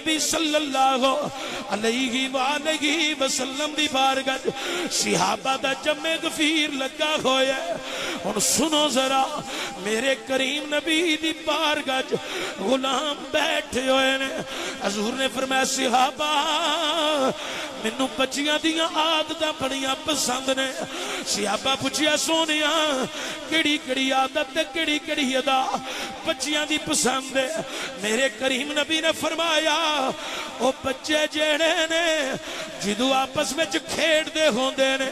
نبی صلی اللہ علیہ وآلہ وسلم دی بارگاہ صحابہ دا جمع غفیر لگا ہویا ہے اور سنو ذرا میرے کریم نبی دی بارگاہ غلام بیٹھے ہوئے نے حضور نے فرمایا صحابہ مینوں بچیاں دیاں عادتاں بڑیاں پسند نے صحابہ پوچھیا سونیا کیڑی کیڑی عادت تے کیڑی کیڑی ادا بچیاں دی پسند ہے میرے کریم نبی نے فرمایا او بچے جیڑے نے جدو آپس میں کھیڑ دے ہوندے نے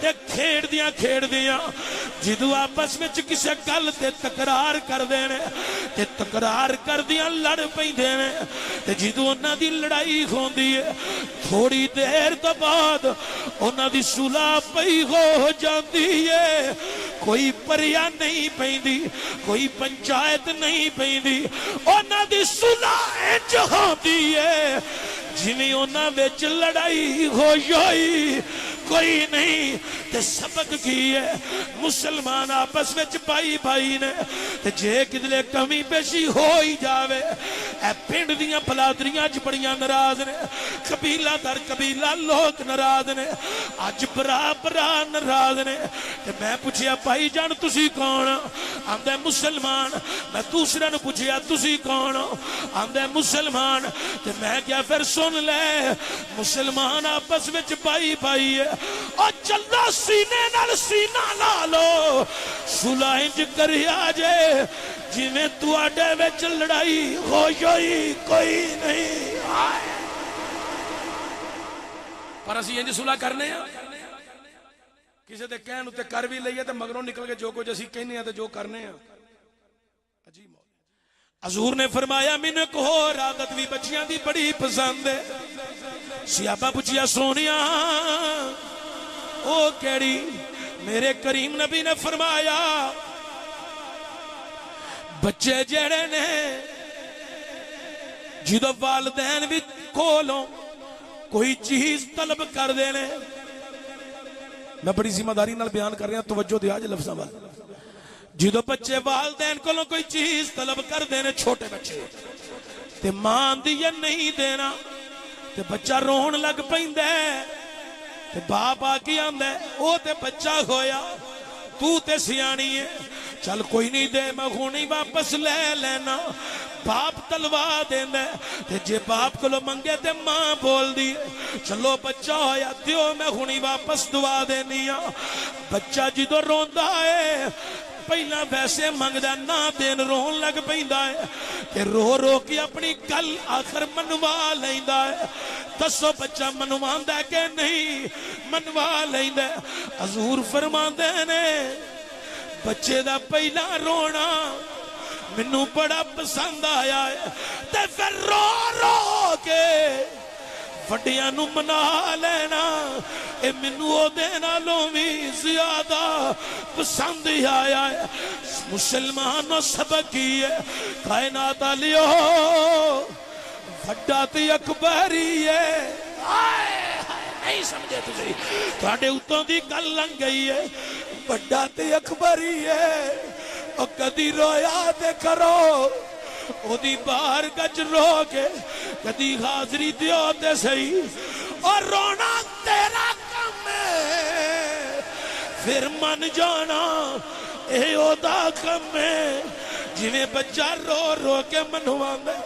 تے کھیڑ دیاں جدو آپس میں کسے گل تے تکرار کر دے نے تے تکرار کر دیاں لڑ پیندے نے تے جدو انہاں دی لڑائی ہوندی ہے تھوڑی دیر تو بعد انہاں دی صلح پئی ہو جاندی ہے کوئی پریا نہیں پیندی کوئی پنچایت نہیں پیندی انہاں دی صلح انج ہوندی ہے جویں انہاں وچ لڑائی ہوئی کوئی نہیں تے سبق کی ہے مسلمان آپس میں بھائی بھائی نے تے جے کدلے کمی پیشی ہوئی جاوے اے پنڈ دیاں بلادریاں چ بڑیاں ناراض نے قبیلہ در قبیلہ لوگ ناراض نے اج برا برا ناراض نے تے میں پوچھیا بھائی جان تسی کون آندا مسلمان میں دوسرے نو پوچھیا تسی کون آندا مسلمان تے میں کیا پھر سن لے مسلمان آپس وچ بھائی بھائی ہے اور چلو سینے نال سینہ لا لو صلح انج کریا جے جویں تواڈے وچ لڑائی ہوئی کوئی نہیں پر اسی انج صلح کرنے ہیں کسی دے کہن تے کر بھی لئیے تے مگروں نکل کے جو کچھ اسی کہنے ہیں تے جو کرنے ہیں عجیب حضور نے فرمایا من کو عادت بھی بچیاں دی بڑی پسند ہے صحابہ پوچھیا سونیا او کیڑی میرے کریم نبی نے فرمایا بچے جڑے نے جدو والدین بھی کولوں کوئی چیز طلب کر دینے میں بڑی ذمہ داری نال بیان کر رہا ہوں توجہ دیا جے لفظاں وال جدو بچے والدین کولوں کوئی چیز طلب کر دینے چھوٹے بچے تے ماں دی نہیں دینا تے بچہ رون لگ پیندا ہے تے باپ آکی آندا ہے او تے بچہ ہویا تو تے سیانی ہے چل کوئی نہیں دے میں ہونی واپس لے لینا باپ تلوا دیندے تے جے باپ کو لو منگے تے ماں بول دی چلو بچہ ہویا دیو میں ہونی واپس دعا دینیا بچہ جدو روندا ہے پہلا ویسے منگدا نہ دین رون لگ پیندا ہے تے رو رو کے اپنی گل آخر منوا لیندا ہے دسو بچہ منواندا ہے کہ نہیں منوا لیندا ہے حضور فرماندے نے بچے دا پہلا رونا منو بڑا پسند آیا ہے تے پھر رو رو کے وڈیاں نو منا لینا اے منو او دے نالوں وی زیادہ پسند آیا ہے مسلمانوں سبق کی ہے کائنات علیو وڈا تے اکبری ہے نہیں سمجھے تسی تواڈے اتوں دی گل لنگ گئی ہے وڈا تے اکبری ہے او کدی رویا تے کرو او دی باہر گج رو کے کدی حاضری دیو تے صحیح اور رونا تیرا کم ہے پھر من جانا اے او دا کم ہے جویں بچہ رو رو کے منواندے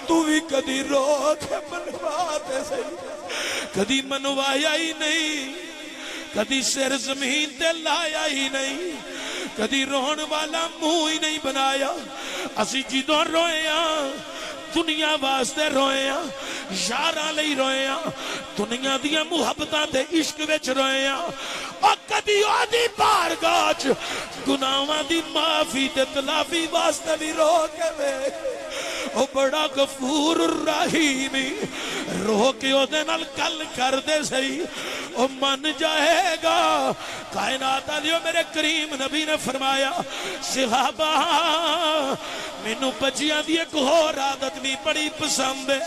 تو بھی کدی رو کے منوا تے صحیح کدی منوایا ہی نہیں کدی سر زمین تے لایا ہی نہیں کدی رون والا منہ ہی نہیں بنایا اسی جدوں روئے دنیا واسطے روئے یاراں لئی روئے دنیا دیاں محبتاں تے عشق وچ روئے اور کدی او دی بارگاہ وچ گناہاں دی معافی تے تلافی واسطے بھی رو کے ویکھ او بڑا غفور الرحیم رو کے او دے نال گل کر دے صحیح او من جائے گا کائنات علیو میرے کریم نبی نے فرمایا صحابہ مینوں بچیاں دی ایک اور عادت بھی بڑی پسند ہے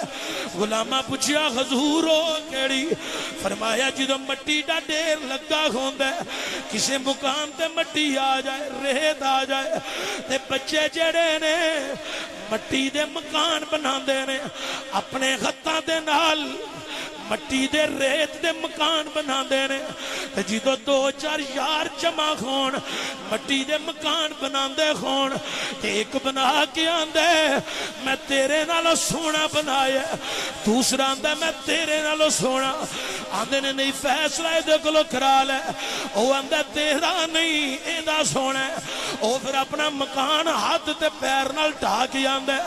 غلامہ پوچھیا حضور او کیڑی فرمایا جدوں مٹی دا ڈھیر لگا ہوندا ہے کسے مقام تے مٹی آ جائے ریت آ جائے تے بچے جڑے نے مٹی دے مکان بناندے نے اپنے ہتھاں دے نال مٹی دے ریت دے مکان بنا دینے جدو دو چار یار جمع خون مٹی دے مکان بنا دے خون ایک بنا کے آندے میں تیرے نالو سونا بنایا دوسرا آندے میں تیرے نالو سونا آندے نے نہیں فیصلہ دے کلو کرا لے او آندے تیرا نہیں ایدہ سونا او پھر اپنا مکان ہاتھ تے پیر نال ڈھا کے آندے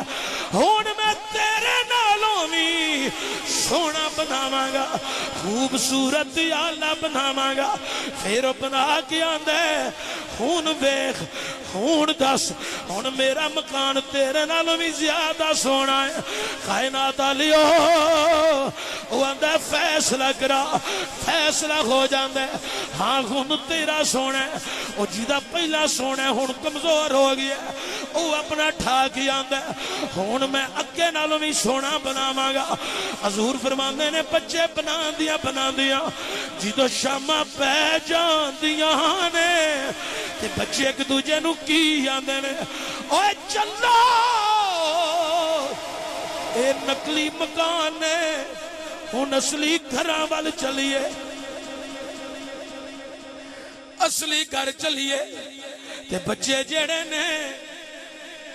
ہون میں تیرے نالوں بھی سونا بنا گا خوبصورت آلہ بناواں گا پھر بنا کے آندے ہون ویکھ ہون دس ہون میرا مکان تیرے نالوں بھی زیادہ سونا ہے کائنات والیو وہ آندے فیصلہ کرا فیصلہ ہو جاندے ہاں ہون تیرا سونا ہے وہ جیدہ پہلا سونا ہے ہون کمزور ہو گیا وہ اپنا ٹھا کے آندے ہون میں اگے نالوں بھی سونا بناواں گا حضور فرماندے نے بچے بنا دیا جدو شامہ پہ جان دیا نے تے بچے ایک دوجے نو کی آندے نے اوے چلو اے نقلی مکان نے ہن اصلی گھراں وال چلیے اصلی گھر چلیے تے بچے جڑے نے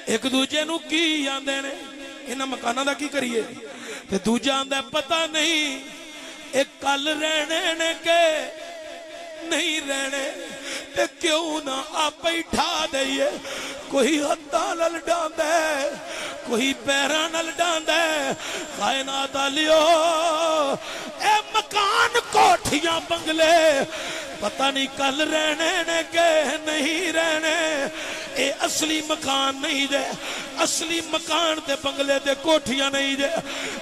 ایک دوجے نو کی آندے نے انہاں مکاناں دا کی کریے تے دوجا آندے پتہ نہیں ایک کل رہنے نے کہ نہیں رہنے تے کیوں نہ آپ ہی ٹھا دئیے کوئی ہتھاں نال ڈاندے کوئی پیراں نال ڈاندے کائنات والیو اے مکان کوٹھیاں بنگلے پتہ نہیں کل رہنے نے کہ نہیں رہنے اے اصلی مکان نہیں دے اصلی مکان دے بنگلے دے کوٹھیاں نہیں دے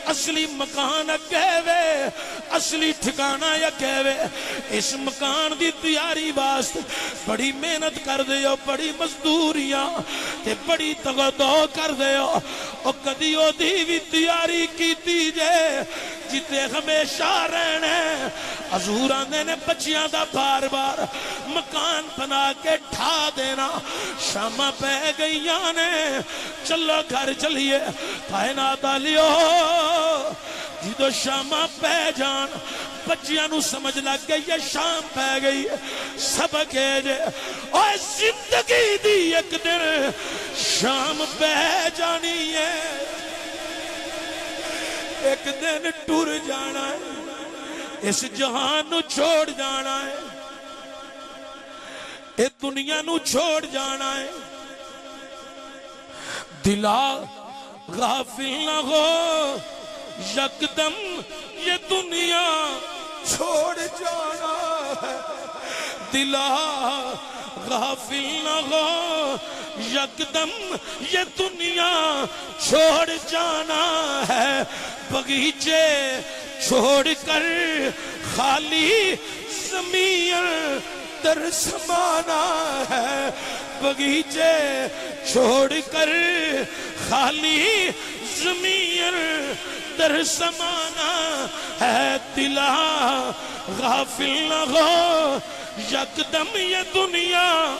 اصلی مکان اگے وے اصلی ٹھکانہ اگے وے اس مکان دی تیاری واسطے بڑی محنت کر دے ہو بڑی مزدوریاں تے بڑی تگدو کر دے ہو او کدی او دی بھی تیاری کیتی جے جتے ہمیشہ رہنے حضور آندے نے بچیاں دا بار بار مکان بنا کے ٹھا دینا شامہ پہ گئیاں نے چلو گھر چلیے کائنات والیو جدو شامہ پہ جان بچیاں نو سمجھ لگ گئی ہے شام پہ گئی سبق ہے جے اوہ زندگی دی ایک دن شام پہ جانی ہے ایک دن ٹور جانا ہے اس جہان نو چھوڑ جانا ہے اے دنیا نو چھوڑ جانا ہے دلا غافل نہ ہو یکدم یہ دنیا چھوڑ جانا ہے دلا غافل نہ ہو یکدم یہ دنیا چھوڑ جانا ہے بغیچے چھوڑ کر خالی زمین در سمانا ہے بغیچے چھوڑ کر خالی زمین در سمانا ہے دلا غافل نہ ہو یکدم یہ دنیا